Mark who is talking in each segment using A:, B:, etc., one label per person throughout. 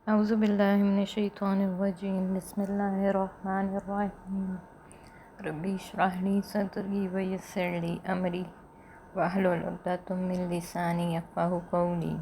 A: أعوذ بالله من الشيطان الرجيم بسم الله الرحمن الرحيم ربي اشرح لي صدري ويسر لي أمري واحلل عقدة من لساني يفقهوا قولي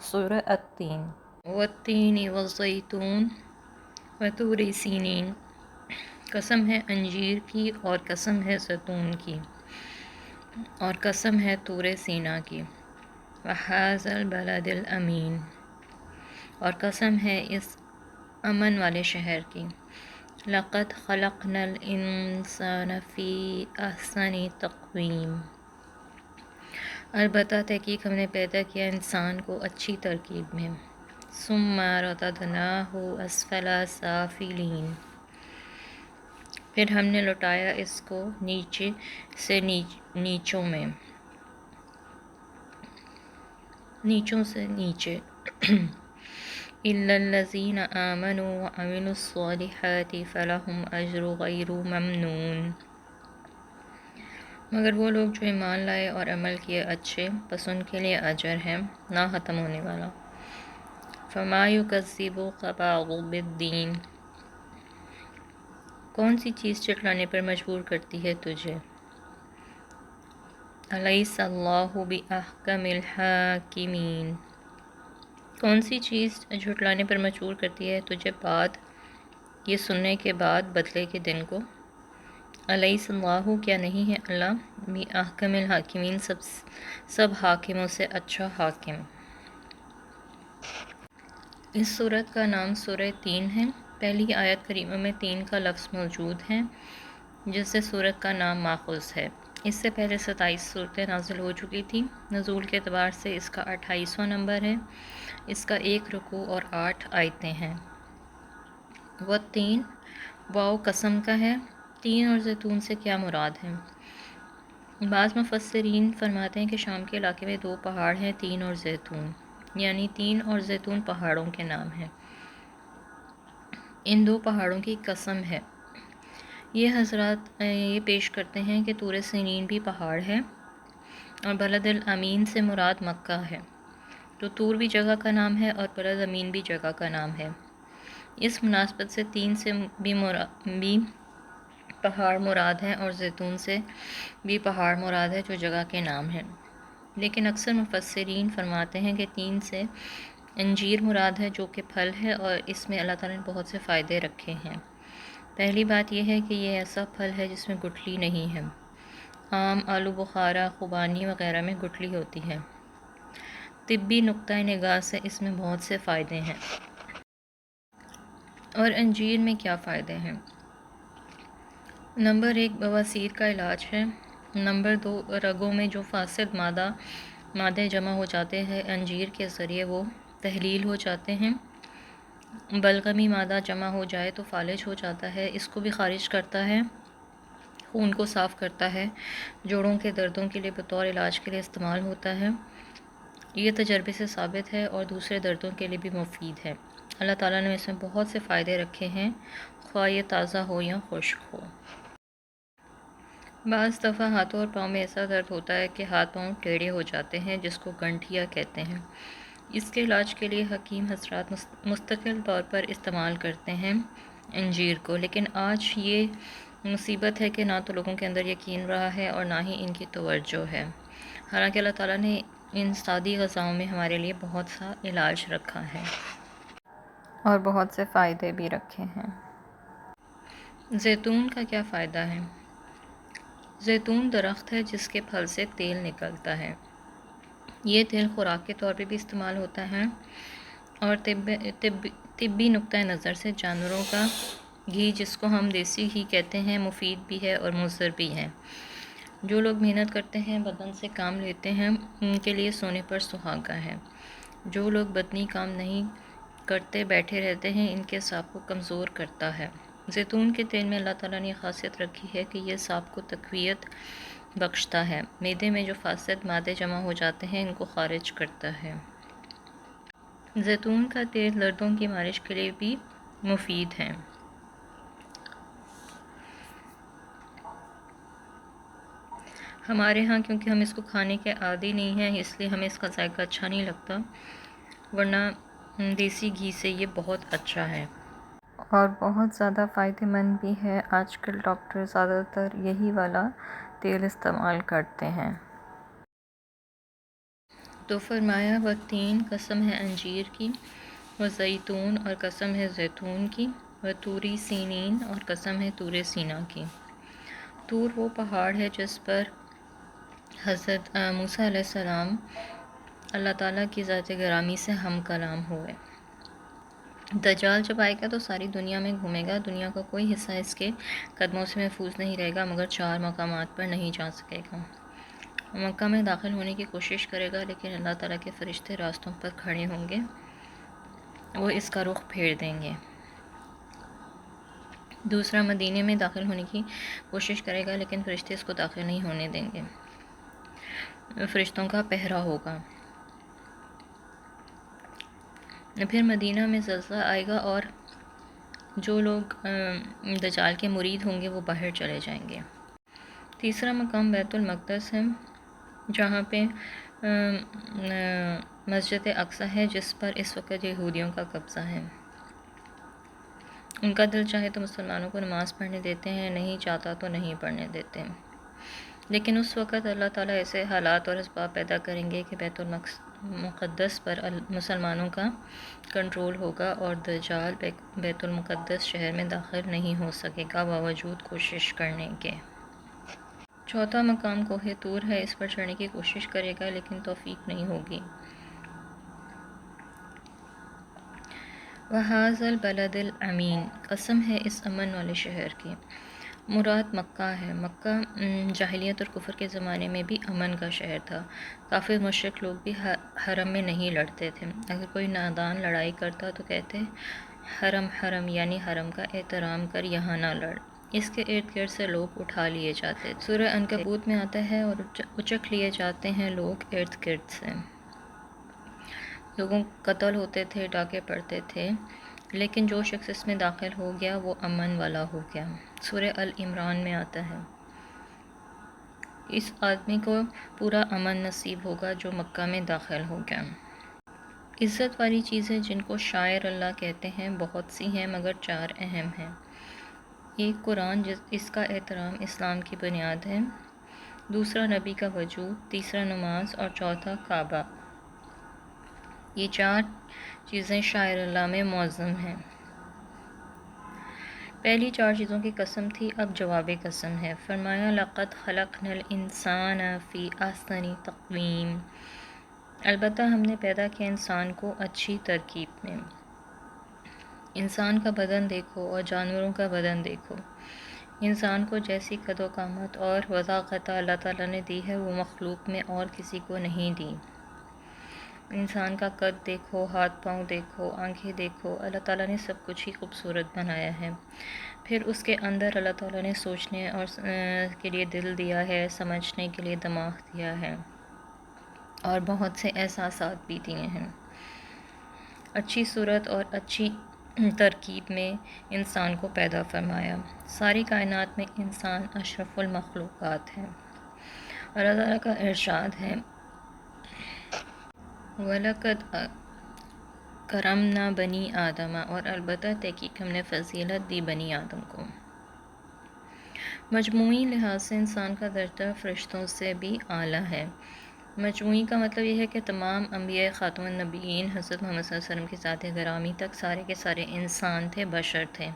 A: سورة التين والتین والزیتون وطور سینین، قسم ہے انجیر کی اور قسم ہے زیتون کی اور قسم ہے طور سینا کی، وہذا البلد الامین، اور قسم ہے اس امن والے شہر کی، لقد خلقنا الانسان فی احسن تقویم، البتہ تحقیق ہم نے پیدا کیا انسان کو اچھی ترکیب میں، ثم رددناہ اسفل سافلین، پھر ہم نے لوٹایا اس کو نیچے سے نیچوں سے نیچے، الا الذین آمنوا وعملوا الصالحات فلہم اجر غیر ممنون، مگر وہ لوگ جو ایمان لائے اور عمل کیے اچھے، پس ان کے لیے اجر ہے نہ ختم ہونے والا۔ فما یکذبک بعد بالدین، کون سی چیز جھٹلانے پر مجبور کرتی ہے تجھے؟ الیس اللہ باحکم الحاکمین، کون سی چیز جھٹلانے پر مجبور کرتی ہے تجھے بعد یہ سننے کے بعد بدلے کے دن کو؟ الیس اللہ، کیا نہیں ہے اللہ، باحکم الحاکمین، سب حاکموں سے اچھا حاکم۔ اس سورت کا نام سورہ تین ہے۔ پہلی آیت کریمہ میں تین کا لفظ موجود ہے جس سے سورت کا نام ماخوذ ہے۔ اس سے پہلے 27 صورتیں نازل ہو چکی تھیں۔ نزول کے اعتبار سے اس کا 28واں نمبر ہے۔ اس کا 1 رکوع اور 8 آیتیں ہیں۔ والتین، واو قسم کا ہے۔ تین اور زیتون سے کیا مراد ہے؟ بعض مفسرین فرماتے ہیں کہ شام کے علاقے میں 2 پہاڑ ہیں، تین اور زیتون، یعنی تین اور زیتون پہاڑوں کے نام ہیں۔ ان 2 پہاڑوں کی قسم ہے۔ یہ حضرات یہ پیش کرتے ہیں کہ طور سینین بھی پہاڑ ہے اور بلد الامین سے مراد مکہ ہے، تو طور بھی جگہ کا نام ہے اور بلد امین بھی جگہ کا نام ہے۔ اس مناسبت سے تین سے بھی پہاڑ مراد ہیں اور زیتون سے بھی پہاڑ مراد ہے جو جگہ کے نام ہیں، لیکن اکثر مفسرین فرماتے ہیں کہ تین سے انجیر مراد ہے جو کہ پھل ہے اور اس میں اللہ تعالیٰ نے بہت سے فائدے رکھے ہیں۔ پہلی بات یہ ہے کہ یہ ایسا پھل ہے جس میں گٹلی نہیں ہے۔ آم، آلو بخارا، خوبانی وغیرہ میں گٹلی ہوتی ہے۔ طبی نقطۂ نگاہ سے اس میں بہت سے فائدے ہیں۔ اور انجیر میں کیا فائدے ہیں؟ نمبر 1، بواسیر کا علاج ہے۔ نمبر 2، رگوں میں جو فاسد مادے جمع ہو جاتے ہیں انجیر کے ذریعے وہ تحلیل ہو جاتے ہیں۔ بلغمی مادہ جمع ہو جائے تو فالج ہو جاتا ہے، اس کو بھی خارج کرتا ہے، خون کو صاف کرتا ہے، جوڑوں کے دردوں کے لیے بطور علاج کے لیے استعمال ہوتا ہے۔ یہ تجربے سے ثابت ہے اور دوسرے دردوں کے لیے بھی مفید ہے۔ اللہ تعالیٰ نے اس میں بہت سے فائدے رکھے ہیں، خواہ یہ تازہ ہو یا خشک ہو۔ بعض دفعہ ہاتھوں اور پاؤں میں ایسا درد ہوتا ہے کہ ہاتھ پاؤں ٹیڑھے ہو جاتے ہیں جس کو گنٹھیا کہتے ہیں۔ اس کے علاج کے لیے حکیم حضرات مستقل طور پر استعمال کرتے ہیں انجیر کو، لیکن آج یہ مصیبت ہے کہ نہ تو لوگوں کے اندر یقین رہا ہے اور نہ ہی ان کی توجہ ہے، حالانکہ اللہ تعالیٰ نے ان سادی غذاؤں میں ہمارے لیے بہت سا علاج رکھا ہے اور بہت سے فائدے بھی رکھے ہیں۔ زیتون کا کیا فائدہ ہے؟ زیتون درخت ہے جس کے پھل سے تیل نکلتا ہے۔ یہ تیل خوراک کے طور پہ بھی استعمال ہوتا ہے اور طبی نقطۂ نظر سے جانوروں کا گھی، جس کو ہم دیسی گھی کہتے ہیں، مفید بھی ہے اور مضر بھی ہے۔ جو لوگ محنت کرتے ہیں، بدن سے کام لیتے ہیں، ان کے لیے سونے پر سہاگا ہے۔ جو لوگ بدنی کام نہیں کرتے، بیٹھے رہتے ہیں، ان کے اعصاب کو کمزور کرتا ہے۔ زیتون کے تیل میں اللہ تعالیٰ نے یہ خاصیت رکھی ہے کہ یہ اعصاب کو تقویت بخشتا ہے، معدے میں جو فاسد مادے جمع ہو جاتے ہیں ان کو خارج کرتا ہے۔ زیتون کا تیل دردوں کی مالش کے لیے بھی مفید ہے۔ ہمارے ہاں کیونکہ ہم اس کو کھانے کے عادی نہیں ہیں، اس لیے ہمیں اس کا ذائقہ اچھا نہیں لگتا، ورنہ دیسی گھی سے یہ بہت اچھا ہے اور بہت زیادہ فائدہ مند بھی ہے۔ آج کل ڈاکٹر زیادہ تر یہی والا تیل استعمال کرتے ہیں۔ تو فرمایا والتین، قسم ہے انجیر کی، وزیتون، اور قسم ہے زیتون کی، وطور سینین، اور قسم ہے طور سینا کی۔ طور وہ پہاڑ ہے جس پر حضرت موسیٰ علیہ السلام اللہ تعالیٰ کی ذات گرامی سے ہم کلام ہوئے۔ دجال جب آئے گا تو ساری دنیا میں گھومے گا، دنیا کا کوئی حصہ اس کے قدموں سے محفوظ نہیں رہے گا، مگر 4 مقامات پر نہیں جا سکے گا۔ مکہ میں داخل ہونے کی کوشش کرے گا، لیکن اللہ تعالیٰ کے فرشتے راستوں پر کھڑے ہوں گے، وہ اس کا رخ پھیر دیں گے۔ دوسرا، مدینے میں داخل ہونے کی کوشش کرے گا، لیکن فرشتے اس کو داخل نہیں ہونے دیں گے، فرشتوں کا پہرا ہوگا۔ پھر مدینہ میں زلزلہ آئے گا اور جو لوگ دجال کے مرید ہوں گے وہ باہر چلے جائیں گے۔ تیسرا مقام بیت المقدس ہے، جہاں پہ مسجد اقصی ہے، جس پر اس وقت یہودیوں کا قبضہ ہے۔ ان کا دل چاہے تو مسلمانوں کو نماز پڑھنے دیتے ہیں، نہیں چاہتا تو نہیں پڑھنے دیتے، لیکن اس وقت اللہ تعالیٰ ایسے حالات اور اسباب پیدا کریں گے کہ بیت المقدس پر مسلمانوں کا کنٹرول ہوگا اور دجال بیت المقدس شہر میں داخل نہیں ہو سکے گا باوجود کوشش کرنے کے۔ چوتھا مقام کوہ طور ہے، اس پر چڑھنے کی کوشش کرے گا لیکن توفیق نہیں ہوگی۔ وَهَٰذَا الْبَلَدِ الْأَمِينِ، قسم ہے اس امن والے شہر کی۔ مراد مکہ ہے۔ مکہ جاہلیت اور کفر کے زمانے میں بھی امن کا شہر تھا۔ کافر مشرک لوگ بھی حرم میں نہیں لڑتے تھے۔ اگر کوئی نادان لڑائی کرتا تو کہتے حرم حرم، یعنی حرم کا احترام کر، یہاں نہ لڑ۔ اس کے ارد گرد سے لوگ اٹھا لیے جاتے تھے۔ سورہ عنکبوت میں آتا ہے اور اچک لیے جاتے ہیں لوگ ارد گرد سے۔ لوگوں قتل ہوتے تھے، ڈاکے پڑتے تھے، لیکن جو شخص اس میں داخل ہو گیا وہ امن والا ہو گیا۔ سورہ العمران میں آتا ہے اس آدمی کو پورا امن نصیب ہوگا جو مکہ میں داخل ہو گیا۔ عزت والی چیزیں جن کو شاعر اللہ کہتے ہیں بہت سی ہیں، مگر 4 اہم ہیں۔ ایک قرآن، اس کا احترام اسلام کی بنیاد ہے۔ دوسرا نبی کا وجود، تیسرا نماز، اور چوتھا کعبہ۔ یہ 4 چیزیں شاعر اللہ میں معظم ہیں۔ پہلی 4 چیزوں کی قسم تھی، اب جواب قسم ہے۔ فرمایا لَقَدْ خَلَقْنَا الْإِنسَانَ فِي أَحْسَنِ تَقْوِيمٍ، البتہ ہم نے پیدا کیا انسان کو اچھی ترکیب میں۔ انسان کا بدن دیکھو اور جانوروں کا بدن دیکھو، انسان کو جیسی قد و قامت اور وضاقت اللہ تعالیٰ نے دی ہے وہ مخلوق میں اور کسی کو نہیں دی۔ انسان کا قد دیکھو، ہاتھ پاؤں دیکھو، آنکھیں دیکھو، اللہ تعالیٰ نے سب کچھ ہی خوبصورت بنایا ہے۔ پھر اس کے اندر اللہ تعالیٰ نے سوچنے اور کے لیے دل دیا ہے، سمجھنے کے لیے دماغ دیا ہے، اور بہت سے احساسات بھی دیے ہیں۔ اچھی صورت اور اچھی ترکیب میں انسان کو پیدا فرمایا۔ ساری کائنات میں انسان اشرف المخلوقات ہے۔ اللہ تعالیٰ کا ارشاد ہے وَلَقَدْ كَرَّمْنَا بَنِي آدَمَ، اور البتہ تحقیق ہم نے فضیلت دی بنی آدم کو۔ مجموعی لحاظ سے انسان کا درجہ فرشتوں سے بھی اعلیٰ ہے۔ مجموعی کا مطلب یہ ہے کہ تمام انبیاء، خاتم النبیین، حضرت محمد صلی اللہ علیہ وسلم کی ذات گرامی تک سارے کے سارے انسان تھے، بشر تھے۔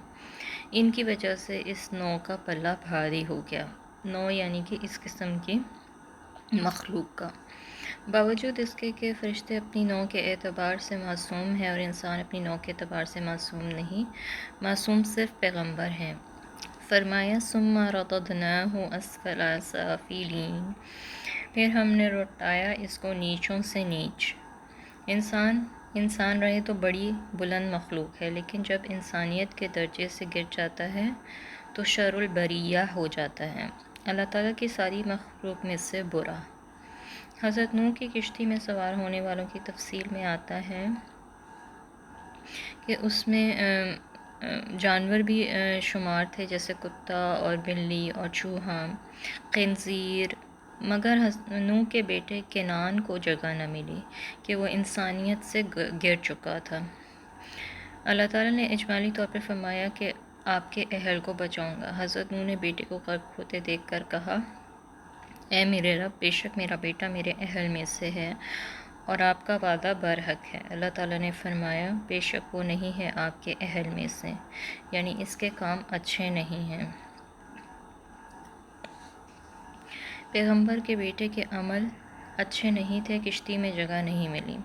A: ان کی وجہ سے اس نوع کا پلہ بھاری ہو گیا۔ نوع یعنی کہ اس قسم کی مخلوق کا۔ باوجود اس کے کہ فرشتے اپنی نوع کے اعتبار سے معصوم ہیں اور انسان اپنی نوع کے اعتبار سے معصوم نہیں، معصوم صرف پیغمبر ہیں۔ فرمایا ثم رددناہ اسفل سافلین، پھر ہم نے لوٹایا اس کو نیچوں سے نیچ۔ انسان رہے تو بڑی بلند مخلوق ہے، لیکن جب انسانیت کے درجے سے گر جاتا ہے تو شر البریہ ہو جاتا ہے، اللہ تعالیٰ کی ساری مخلوق میں سے برا۔ حضرت نوح کی کشتی میں سوار ہونے والوں کی تفصیل میں آتا ہے کہ اس میں جانور بھی شمار تھے، جیسے کتا اور بلی اور چوہا، خنزیر مگر نوح کے بیٹے کنعان کو جگہ نہ ملی کہ وہ انسانیت سے گر چکا تھا۔ اللہ تعالیٰ نے اجمالی طور پر فرمایا کہ آپ کے اہل کو بچاؤں گا۔ حضرت نوح نے بیٹے کو غرق ہوتے دیکھ کر کہا، اے میرے رب، بے شک میرا بیٹا میرے اہل میں سے ہے اور آپ کا وعدہ برحق ہے۔ اللہ تعالیٰ نے فرمایا، بے شک وہ نہیں ہے آپ کے اہل میں سے، یعنی اس کے کام اچھے نہیں ہیں۔ پیغمبر کے بیٹے کے عمل اچھے نہیں تھے، کشتی میں جگہ نہیں ملی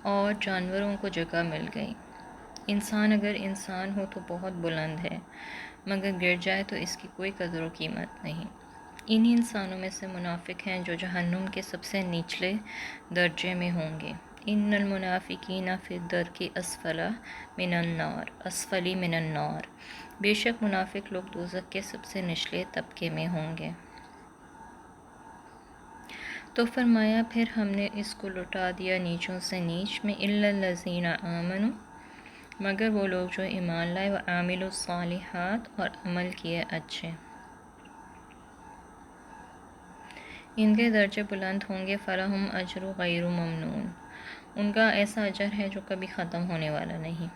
A: اور جانوروں کو جگہ مل گئی۔ انسان اگر انسان ہو تو بہت بلند ہے، مگر گر جائے تو اس کی کوئی قدر و قیمت نہیں۔ انہی انسانوں میں سے منافق ہیں جو جہنم کے سب سے نچلے درجے میں ہوں گے۔ ان المنافقین فی الدرک اسفل من النار، بے شک منافق لوگ دوزخ کے سب سے نچلے طبقے میں ہوں گے۔ تو فرمایا پھر ہم نے اس کو لٹا دیا نیچوں سے نیچ میں، الا الذین آمنوا، مگر وہ لوگ جو ایمان لائے، وعملوا الصالحات، اور عمل کیے اچھے، ان کے درجے بلند ہوں گے۔ فلہم اجر غیر ممنون، ان کا ایسا اجر ہے جو کبھی ختم ہونے والا نہیں۔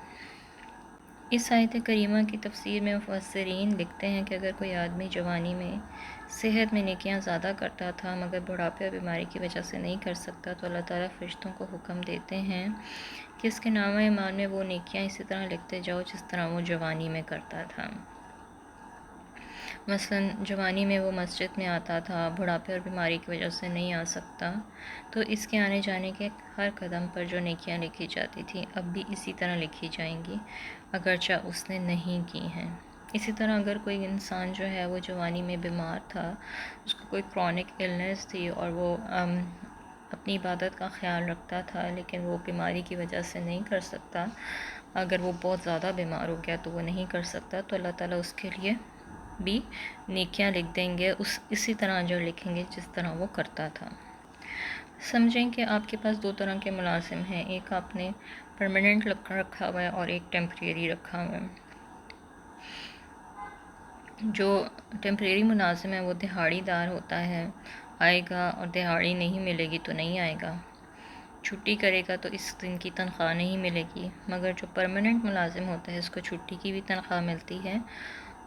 A: اس آیت کریمہ کی تفسیر میں مفسرین لکھتے ہیں کہ اگر کوئی آدمی جوانی میں صحت میں نیکیاں زیادہ کرتا تھا مگر بڑھاپے اور بیماری کی وجہ سے نہیں کر سکتا، تو اللہ تعالیٰ فرشتوں کو حکم دیتے ہیں کہ اس کے نامہ اعمال میں وہ نیکیاں اسی طرح لکھتے جاؤ جس طرح وہ جوانی میں کرتا تھا۔ مثلا جوانی میں وہ مسجد میں آتا تھا، بڑھاپے اور بیماری کی وجہ سے نہیں آ سکتا، تو اس کے آنے جانے کے ہر قدم پر جو نیکیاں لکھی جاتی تھیں اب بھی اسی طرح لکھی جائیں گی، اگرچہ اس نے نہیں کی ہیں۔ اسی طرح اگر کوئی انسان جو ہے وہ جوانی میں بیمار تھا، اس کو کوئی کرونک النس تھی اور وہ اپنی عبادت کا خیال رکھتا تھا لیکن وہ بیماری کی وجہ سے نہیں کر سکتا، اگر وہ بہت زیادہ بیمار ہو گیا تو وہ نہیں کر سکتا، تو اللہ تعالیٰ اس کے لیے بھی نیکیاں لکھ دیں گے، اسی طرح اجر لکھیں گے جس طرح وہ کرتا تھا۔ سمجھیں کہ آپ کے پاس دو طرح کے ملازم ہیں، ایک آپ نے پرماننٹ رکھا ہوا ہے اور ایک ٹیمپریری رکھا ہوا ہے۔ جو ٹیمپریری ملازم ہے وہ دہاڑی دار ہوتا ہے، آئے گا اور دہاڑی نہیں ملے گی تو نہیں آئے گا، چھٹی کرے گا تو اس دن کی تنخواہ نہیں ملے گی، مگر جو پرماننٹ ملازم ہوتا ہے اس کو چھٹی کی بھی تنخواہ ملتی ہے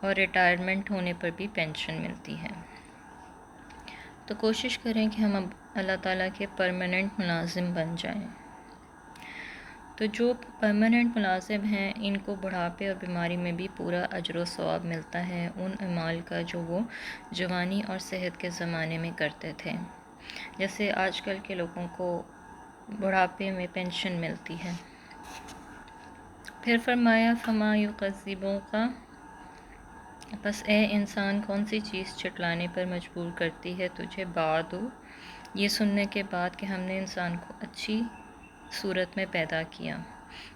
A: اور ریٹائرمنٹ ہونے پر بھی پینشن ملتی ہے۔ تو کوشش کریں کہ ہم اب اللہ تعالیٰ کے پرماننٹ ملازم بن جائیں۔ تو جو پرماننٹ ملازم ہیں ان کو بڑھاپے اور بیماری میں بھی پورا اجر و ثواب ملتا ہے ان اعمال کا جو وہ جوانی اور صحت کے زمانے میں کرتے تھے، جیسے آج کل کے لوگوں کو بڑھاپے میں پینشن ملتی ہے۔ پھر فرمایا فما یکذبک، بس اے انسان کون سی چیز جھٹلانے پر مجبور کرتی ہے تجھے، بعد یہ سننے کے بعد کہ ہم نے انسان کو اچھی صورت میں پیدا کیا،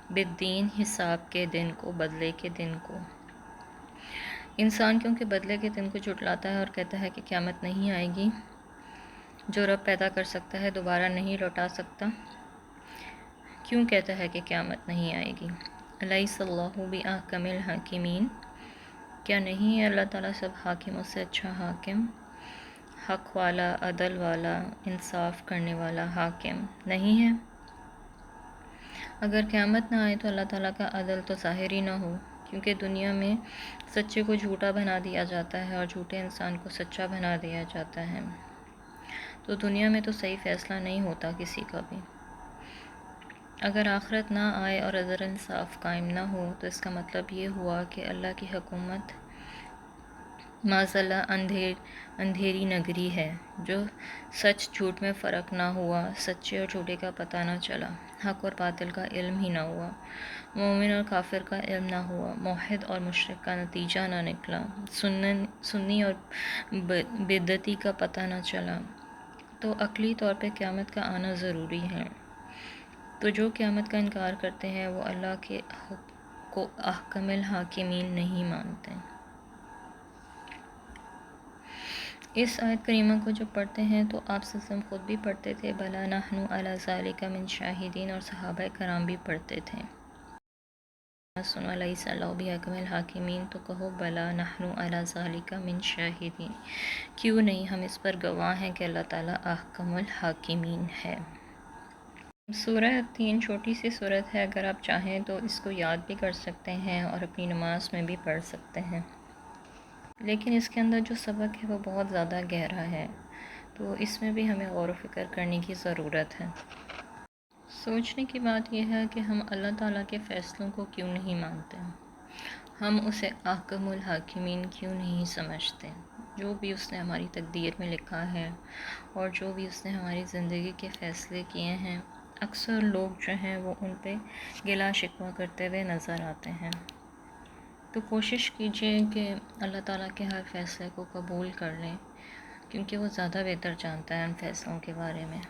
A: بالدین، حساب کے دن کو، بدلے کے دن کو۔ انسان کیونکہ بدلے کے دن کو جھٹلاتا ہے اور کہتا ہے کہ قیامت نہیں آئے گی، جو رب پیدا کر سکتا ہے دوبارہ نہیں لوٹا سکتا، کیوں کہتا ہے کہ قیامت نہیں آئے گی؟ الیس اللہ بأحکم الحاکمین، کیا نہیں ہے اللہ تعالیٰ سب حاکموں سے اچھا حاکم، حق والا، عدل والا، انصاف کرنے والا حاکم نہیں ہے؟ اگر قیامت نہ آئے تو اللہ تعالیٰ کا عدل تو ظاہر ہی نہ ہو، کیونکہ دنیا میں سچے کو جھوٹا بنا دیا جاتا ہے اور جھوٹے انسان کو سچا بنا دیا جاتا ہے، تو دنیا میں تو صحیح فیصلہ نہیں ہوتا کسی کا بھی۔ اگر آخرت نہ آئے اور عدل انصاف قائم نہ ہو تو اس کا مطلب یہ ہوا کہ اللہ کی حکومت معاذاللہ اندھیری نگری ہے، جو سچ جھوٹ میں فرق نہ ہوا، سچے اور جھوٹے کا پتہ نہ چلا، حق اور باطل کا علم ہی نہ ہوا، مومن اور کافر کا علم نہ ہوا، موحد اور مشرک کا نتیجہ نہ نکلا، سنی اور بدعتی کا پتہ نہ چلا، تو عقلی طور پہ قیامت کا آنا ضروری ہے۔ تو جو قیامت کا انکار کرتے ہیں وہ اللہ کے کو احکم الحاکمین نہیں مانتے۔ اس آیت کریمہ کو جب پڑھتے ہیں تو آپ وسلم خود بھی پڑھتے تھے، بلا نحن علی ذالک من شاہدین، اور صحابہ کرام بھی پڑھتے تھے۔ سن علیہ اللہ بحکم الحاکمین، تو کہو بلا نحن علی ذالک من شاہدین، کیوں نہیں ہم اس پر گواہ ہیں کہ اللہ تعالیٰ احکم الحاکمین ہے۔ سورہ 3 چھوٹی سی صورت ہے، اگر آپ چاہیں تو اس کو یاد بھی کر سکتے ہیں اور اپنی نماز میں بھی پڑھ سکتے ہیں، لیکن اس کے اندر جو سبق ہے وہ بہت زیادہ گہرا ہے، تو اس میں بھی ہمیں غور و فکر کرنے کی ضرورت ہے۔ سوچنے کی بات یہ ہے کہ ہم اللہ تعالیٰ کے فیصلوں کو کیوں نہیں مانتے، ہم اسے احکم الحاکمین کیوں نہیں سمجھتے۔ جو بھی اس نے ہماری تقدیر میں لکھا ہے اور جو بھی اس نے ہماری زندگی کے فیصلے کیے ہیں، اکثر لوگ جو ہیں وہ ان پہ گلا شکوہ کرتے ہوئے نظر آتے ہیں۔ تو کوشش کیجئے کہ اللہ تعالیٰ کے ہر فیصلے کو قبول کر لیں، کیونکہ وہ زیادہ بہتر جانتا ہے ان فیصلوں کے بارے میں۔